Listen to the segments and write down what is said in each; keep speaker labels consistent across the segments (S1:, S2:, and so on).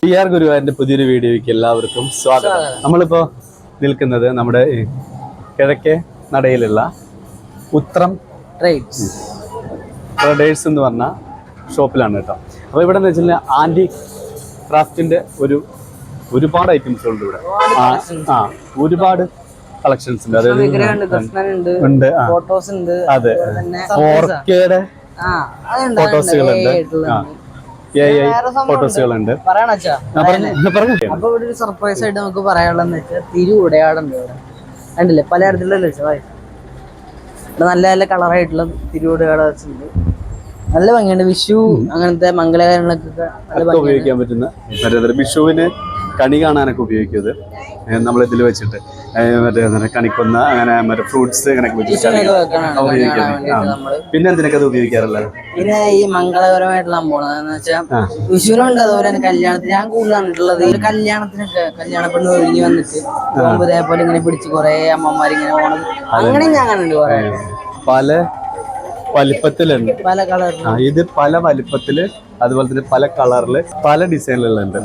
S1: PR ഗുരുവായൂരിന്റെ പുതിയൊരു വീഡിയോയ്ക്ക് എല്ലാവർക്കും സ്വാഗതം. നമ്മളിപ്പോ നിൽക്കുന്നത് നമ്മുടെ കിഴക്കേ നടയിലുള്ള ഉത്രം ട്രേഡേഴ്സ് എന്ന് പറഞ്ഞ ഷോപ്പിലാണ് കേട്ടോ. അപ്പോൾ ഇവിടെ എന്ന് വെച്ചാൽ ആന്റി ക്രാഫ്റ്റിന്റെ ഒരുപാട് ഐറ്റംസ് ഉണ്ട് ഇവിടെ. ഒരുപാട് കളക്ഷൻസ് ഉണ്ട്. ഉണ്ട് അതെ, 4Kയുടെ ഫോട്ടോസുകളുണ്ട്, ഫോട്ടോസുകളുണ്ട്.
S2: അപ്പൊ ഇവിടെ ഒരു സർപ്രൈസ് ആയിട്ട് നമുക്ക് പറയാനുള്ളതെന്ന് വെച്ചാൽ തിരുവുടയാടുണ്ട് ഇവിടെ. കണ്ടില്ലേ, പലതരത്തിലുള്ള ഇവിടെ നല്ല നല്ല കളറായിട്ടുള്ള തിരുവുടയാട വെച്ചിട്ടുണ്ട്. നല്ല ഭംഗിയുണ്ട്. വിഷു അങ്ങനത്തെ മംഗളകാര്യങ്ങളൊക്കെ
S1: ഉപയോഗിക്കാൻ പറ്റുന്ന വിഷുവിന് കണി കാണാനൊക്കെ ഉപയോഗിക്കുന്നത് നമ്മളിതിൽ വെച്ചിട്ട് മറ്റേ കണിക്കൊന്ന അങ്ങനെ മറ്റേ ഫ്രൂട്ട്സ് അങ്ങനെയൊക്കെ പിന്നെ എന്തിനൊക്കെ അത് ഉപയോഗിക്കാറുള്ളത്?
S2: പിന്നെ ഈ മംഗളകരമായിട്ടുള്ള സംഭവം വെച്ചാൽ വിഷുവിനുണ്ട്, അതുപോലെ തന്നെ കല്യാണത്തിന് ഞാൻ കൂടുതൽ കണ്ടിട്ടുള്ളത് കല്യാണത്തിനൊക്കെ കല്യാണ പെണ്ണ് ഒഴിഞ്ഞു വന്നിട്ട് പോകുമ്പോ ഇതേപോലെ ഇങ്ങനെ പിടിച്ച് കുറെ അമ്മമാരിങ്ങനെ പോകണം. അങ്ങനെ ഞാൻ കണ്ടിട്ടുണ്ട് കുറെ.
S1: പല വലിപ്പത്തിലുണ്ട്,
S2: പല കളറിൽ.
S1: ഇത് പല വലിപ്പത്തില്, അതുപോലെ തന്നെ പല കളറില്, പല ഡിസൈനിലുണ്ട്.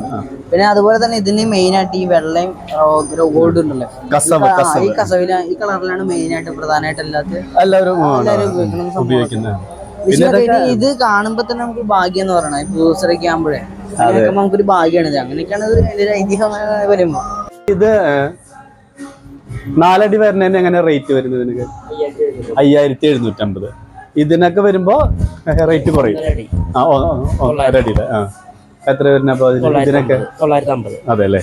S2: പിന്നെ അതുപോലെ തന്നെ ഇതിന് മെയിൻ ആയിട്ട് ഈ വെള്ളയും ഗോൾഡും ഉണ്ടല്ലോ, ഈ കസവില ഈ കളറിലാണ് മെയിൻ ആയിട്ട് പ്രധാനമായിട്ട് എല്ലാവരും
S1: ഉപയോഗിക്കുന്നത്.
S2: ഇത് കാണുമ്പോ തന്നെ നമുക്ക് ഭാഗ്യം എന്ന് പറയണേ, പൂസറൊക്കെ ആകുമ്പോഴേ നമുക്കൊരു ഭാഗ്യമാണ്. അങ്ങനെയൊക്കെയാണ് ഇതിന്റെ ഐതിഹ്യമായി വരുമ്പോ.
S1: ഇത് 4 അടി വരുന്നതിന് എങ്ങനെ റേറ്റ് വരുന്നത്? 5750. ഇതിനൊക്കെ വരുമ്പോ റേറ്റ് കുറയും. അടിയില് എത്ര വരുന്ന ഇതിനൊക്കെ?
S3: 950.
S1: അതെ അല്ലേ,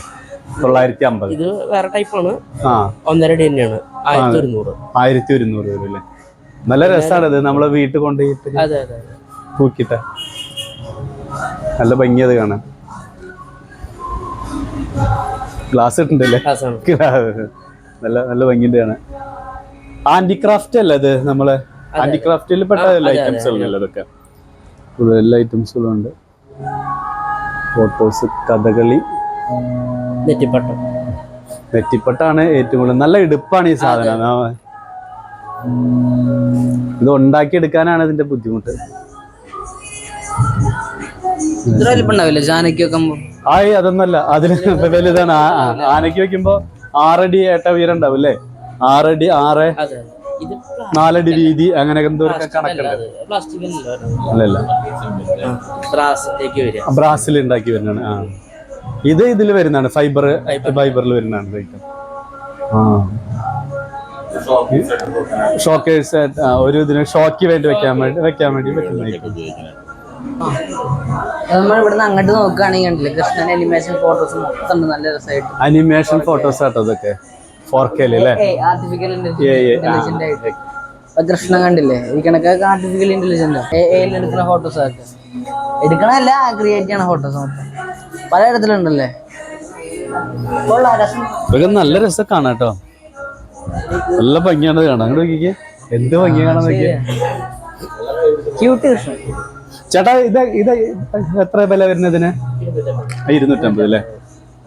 S1: 950.
S3: ഇത് വേറെ ടൈപ്പാണ്. 1.5 അടി തന്നെയാണ്.
S1: 1100 വരും അല്ലേ. നല്ല രസമാണ് ഇത്. നമ്മളെ വീട്ടിൽ കൊണ്ടുപോയിട്ട് തൂക്കിട്ട നല്ല ഭംഗിയത് കാണാൻ. ഗ്ലാസ് ഇട്ടുണ്ടല്ലേ, നല്ല നല്ല ഭംഗിന്റെ ആണ്. ആന്റിക്രാഫ്റ്റ് അല്ല ഇത്, നമ്മള് ഹാൻഡിക്രാഫ്റ്റിൽ പെട്ട എല്ലാ ഐറ്റംസുകളും ഇതൊക്കെ എല്ലാ ഐറ്റംസുകളും ഉണ്ട്. ഫോട്ടോസ്, കഥകളി, നെറ്റിപ്പട്ടാണ് ഏറ്റവും കൂടുതൽ. നല്ല ഇടുപ്പാണ് ഈ സാധനം. ഇത് ഉണ്ടാക്കിയെടുക്കാനാണ് ഇതിന്റെ ബുദ്ധിമുട്ട്. അതൊന്നല്ല, അതിന് വലുതാണ്. ആനയ്ക്ക് വെക്കുമ്പോ 6 അടി ഉയരം ഉണ്ടാവും അല്ലേ? 6 അടി 4 അടി വീതി, അങ്ങനെ എന്തോ കണക്കുണ്ട്. അല്ലല്ല, ബ്രാസിൽ ഉണ്ടാക്കി വരുന്നതാണ്. ഇതിൽ വരുന്നതാണ്, ഫൈബറിൽ വരുന്നതാണ്. ഷോക്കേഴ്സ് ഒരു ഇതിന് ഷോക്ക് വേണ്ടി വെക്കാൻ വേണ്ടി പറ്റുന്ന.
S2: നമ്മളിവിടുന്ന് അങ്ങോട്ട് നോക്കുകയാണെങ്കിൽ കൃഷ്ണൻ അനിമേഷൻ ഫോട്ടോസ് മൊത്തം നല്ല രസമായിട്ട്.
S1: അനിമേഷൻ ഫോട്ടോസ് ആട്ടോ ഇതൊക്കെ 4K അല്ലേ?
S2: ആർട്ടിഫിഷ്യൽ ഇന്റലിജന്റ് ആയിട്ട് കൃഷ്ണൻ കണ്ടില്ലേ, ഈ കണക്കൊക്കെ ആർട്ടിഫിഷ്യൽ ഇന്റലിജന്റ് എടുക്കുന്ന ഫോട്ടോസ് ഒക്കെ എടുക്കണല്ല, ക്രിയേറ്റ് ചെയ്യണ ഫോട്ടോസ് മൊത്തം പലയിടത്തിലുണ്ടല്ലേ.
S1: ഇതൊക്കെ നല്ല രസം കാണാം കേട്ടോ. നല്ല ഭംഗിയാണ് കാണാൻ. അങ്ങോട്ട് നോക്കിക്കേ, എന്ത് ഭംഗിയാ കാണാൻ നോക്കിയേ. ചേട്ടാ, ഇത് എത്ര വില വരുന്നതിന്? 250 അല്ലേ?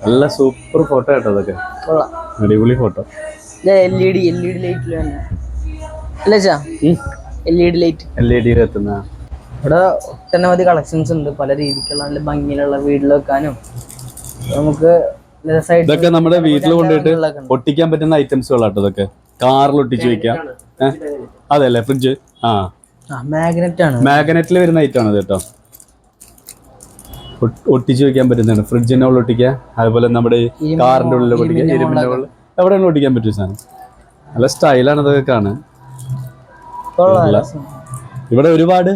S1: നല്ല സൂപ്പർ ഫോട്ടോ കേട്ടോ ഇതൊക്കെ, അടിപൊളി ഫോട്ടോ.
S2: LED ലൈറ്റിൽ LED
S1: എത്തുന്ന
S2: ഇവിടെ ഒട്ടനവധി കളക്ഷൻസ് ഉണ്ട്. പല രീതിക്കുള്ള നല്ല ഭംഗിയിലുള്ള വീട്ടിൽ വെക്കാനും നമുക്ക്
S1: ഇതൊക്കെ നമ്മുടെ വീട്ടിൽ കൊണ്ടുപോയിട്ട് ഒട്ടിക്കാൻ പറ്റുന്ന ഐറ്റംസുകളാട്ടോ ഇതൊക്കെ. കാറിൽ ഒട്ടിച്ച് വെക്കാം. അതെ അല്ലേ, ഫ്രിഡ്ജ്. മാഗ്നറ്റിൽ വരുന്ന ഐറ്റം ആണ് കേട്ടോ. ഒട്ടിച്ച് വെക്കാൻ പറ്റുന്നതാണ്. ഫ്രിഡ്ജിന്റെ ഉള്ളിൽ ഒട്ടിക്കുക, അതുപോലെ നമ്മുടെ കാറിന്റെ ഉള്ളിൽ ഒട്ടിക്കുക, ഇരുമ്പിന്റെ ഉള്ളിൽ എവിടെയാണ് ഒട്ടിക്കാൻ പറ്റും സാധനം. നല്ല സ്റ്റൈലാണ് ഇതൊക്കെ കാണാൻ. ഇവിടെ ഒരുപാട്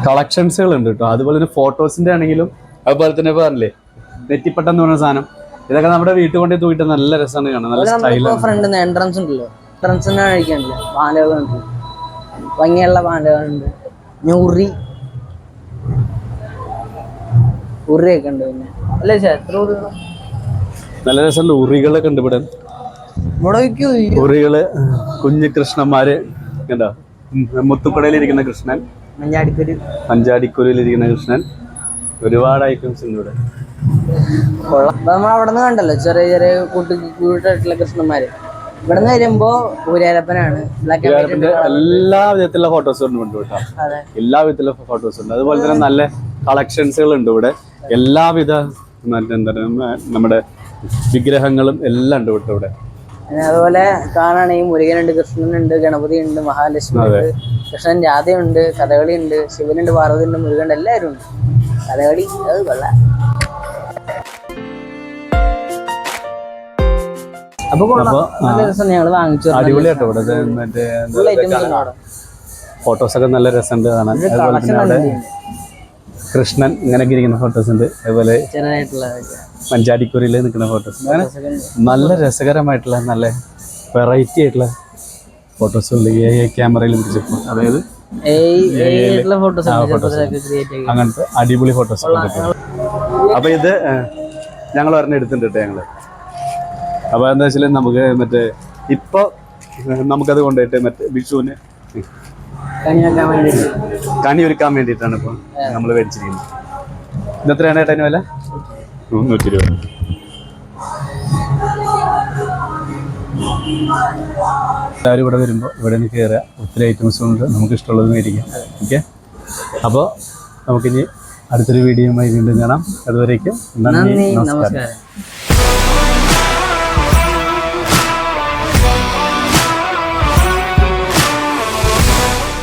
S1: കളക്ഷൻസുകൾ ഉണ്ട് കേട്ടോ. അതുപോലെ തന്നെ ഫോട്ടോസിന്റെ ആണെങ്കിലും, അതുപോലെ തന്നെ പറഞ്ഞില്ലേ നെറ്റിപ്പട്ടം എന്ന് പറഞ്ഞ സാധനം, ഇതൊക്കെ നമ്മുടെ വീട്ടിൽ കൊണ്ടേ തൂക്കിട്ട് നല്ല രസമാണ് കാണാൻ. നല്ല സ്റ്റൈലാണ്.
S2: എൻട്രൻസ് ഉണ്ടല്ലോ, എൻട്രൻസിന് കഴിക്കാനില്ല ബാലകളുണ്ട്, ഭംഗിയുള്ള ബാലകളുണ്ട്, ഉറിയൊക്കെ ഉണ്ട്. പിന്നെ അല്ലേ എത്ര ഉറികളാണ്?
S1: നല്ല രസമുണ്ട്. ഉറികളൊക്കെ ഉണ്ട് ഇവിടെ. ഉറികള്, കുഞ്ഞു കൃഷ്ണന്മാര് കണ്ടോ, മുത്തുക്കടയിലിരിക്കുന്ന കൃഷ്ണൻ, മഞ്ചാടിക്കുരിയിലിരിക്കുന്ന കൃഷ്ണൻ, ഒരുപാട് ഐറ്റംസ് ഉണ്ട് ഇവിടെ.
S2: നമ്മൾ അവിടെ നിന്ന് കണ്ടല്ലോ ചെറിയ ചെറിയ കൂട്ടായിട്ടുള്ള കൃഷ്ണന്മാര്. ഇവിടെ നിന്ന് വരുമ്പോ ഊരാരപ്പനാണ്.
S1: എല്ലാ വിധത്തിലുള്ള ഫോട്ടോസ് ഉണ്ട് കേട്ടോ. എല്ലാ വിധത്തിലുള്ള ഫോട്ടോസ് ഉണ്ട്. അതുപോലെ തന്നെ നല്ല കളക്ഷൻസുകൾ ഉണ്ട് ഇവിടെ. എല്ലാവിധ എന്താ നമ്മുടെ വിഗ്രഹങ്ങളും എല്ലാം ഉണ്ട് ഇവിടെ.
S2: പിന്നെ അതുപോലെ കാണുകയാണെങ്കിൽ മുരുകനുണ്ട്, കൃഷ്ണനുണ്ട്, ഗണപതി ഉണ്ട്, മഹാലക്ഷ്മി ഉണ്ട്, കൃഷ്ണൻ രാധയുണ്ട്, കഥകളി ഉണ്ട്, ശിവനുണ്ട്, പാർവതി ഉണ്ട്, മുരുകനുണ്ട്, എല്ലാവരും ഉണ്ട്. കഥകളി അത് കൊള്ളാം. അപ്പൊ നല്ല രസം ഞങ്ങള് വാങ്ങിച്ചു.
S1: അടിപൊളിയാട്ടോ ഇവിടെ. മറ്റേ ഫോട്ടോസൊക്കെ നല്ല രസമുണ്ട് കാണാൻ. അതുപോലെ പിന്നെ അവിടെ കൃഷ്ണൻ ഇങ്ങനെയൊക്കെ ഇരിക്കുന്ന ഫോട്ടോസ് ഉണ്ട്. അതുപോലെ മഞ്ചാടിക്കുരിയിൽ നിൽക്കുന്ന ഫോട്ടോസ്. അങ്ങനെ നല്ല രസകരമായിട്ടുള്ള നല്ല വെറൈറ്റി ആയിട്ടുള്ള ഫോട്ടോസുകൾ ക്യാമറയിൽ പിടിച്ചപ്പോൾ, അതായത് അങ്ങനത്തെ അടിപൊളി ഫോട്ടോസ്. അപ്പൊ ഇത് ഞങ്ങൾ ഒരെണ്ണം എടുത്തിട്ടുണ്ട് കേട്ടോ ഞങ്ങള്. അപ്പൊ എന്താ വെച്ചാൽ നമുക്ക് മറ്റേ ഇപ്പൊ നമുക്കത് കൊണ്ടുപോയിട്ട് മറ്റേ വിഷുവിന് കണി ഒരുക്കാൻ വേണ്ടിയിട്ടാണ് ഇപ്പൊ നമ്മൾ മേടിച്ചിരിക്കുന്നത്. ഇത് എത്രയാണ് ഏട്ടന് വില? 100 രൂപ. എല്ലാവരും ഇവിടെ വരുമ്പോൾ ഇവിടെ നിന്ന് കയറുക. ഒത്തിരി ഐറ്റംസും ഉണ്ട്, നമുക്ക് ഇഷ്ടമുള്ളത് മേടിക്കാം. ഓക്കെ, അപ്പോൾ നമുക്കിനി അടുത്തൊരു വീഡിയോയുമായി വീണ്ടും കാണാം. അതുവരേക്കും നന്ദി, നമസ്കാരം.